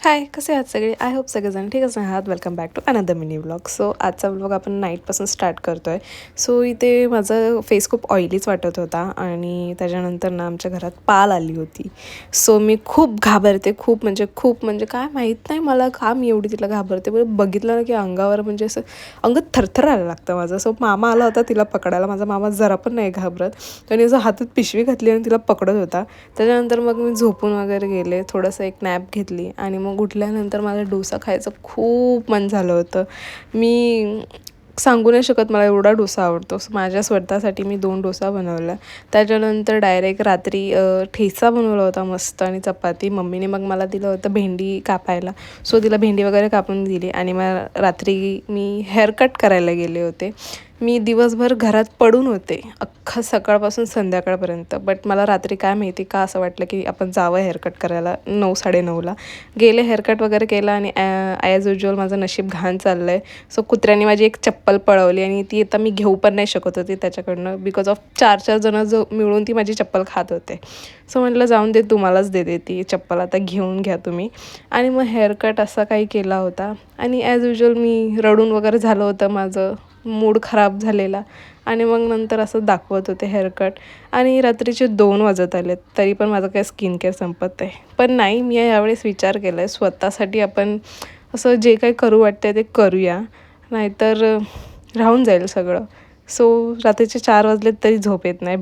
हाय, कसे आहात सगळे? आय होप सगळेजण ठीकच आहात. Welcome back to another mini vlog. So आजचा व्लॉग आपण नाईटपासून स्टार्ट करतो आहे. सो इथे माझं फेस खूप ऑइलीच वाटत होता आणि त्याच्यानंतर ना आमच्या घरात पाल आली होती. सो मी खूप घाबरते, खूप म्हणजे काय माहीत नाही मला का मी एवढी तिला घाबरते. पण बघितलं ना की अंगावर म्हणजे असं अंग थरथरायला लागतं माझं. सो मामा आला होता तिला पकडायला. माझा मामा जरा पण नाही घाबरत. त्याने असं हातात पिशवी घातली आणि तिला पकडत होता. त्याच्यानंतर मग मी झोपून वगैरे गेले, थोडंसं एक नॅप घेतली आणि मग उठल्यानंतर मला डोसा खायचं खूप मन झालं होतं. मी सांगू नाही शकत मला एवढा डोसा आवडतो. माझ्या स्वतःसाठी मी 2 डोसा बनवला. त्याच्यानंतर डायरेक्ट रात्री ठेचा बनवला होता मस्त आणि चपाती. मम्मीने मग मला दिलं होतं भेंडी कापायला. सो तिला भेंडी वगैरे कापून दिली आणि मग रात्री मी हेअरकट करायला गेले होते. मी दिवसभर घरात पडून होते अख्खा सकाळपासून संध्याकाळपर्यंत. बट मला रात्री काय माहिती का असं वाटलं की आपण जावं हेअरकट करायला 9-9:30ला. गेले हेअरकट वगैरे केला आणि ॲज युज्युअल माझं नशीब घाण चाललं आहे. सो कुत्र्याने माझी एक चप्पल पळवली आणि ती आता मी घेऊ पण नाही शकत होती त्याच्याकडनं बिकॉज ऑफ 4 जणं मिळून ती माझी चप्पल खात होते. सो म्हटलं जाऊन दे, तुम्हालाच देते ती चप्पल, आता घेऊन घ्या तुम्ही. आणि मग हेअरकट असा काही केला होता आणि ॲज युज्युअल मी रडून वगैरे झालं होतं, माझं मूड खराब झालेला. आणि मग नंतर असं दाखवत होते हेअरकट आणि रात्रीचे 2 वाजत आलेत तरी पण माझं काही स्किन केअर संपत आहे. पण नाही, मी यावेळेस विचार केला आहे स्वतःसाठी आपण असं जे काही करू वाटतं ते करूया, नाहीतर राहून जाईल सगळं. सो रात्रीचे 4 वाजलेत तरी झोप येत नाही.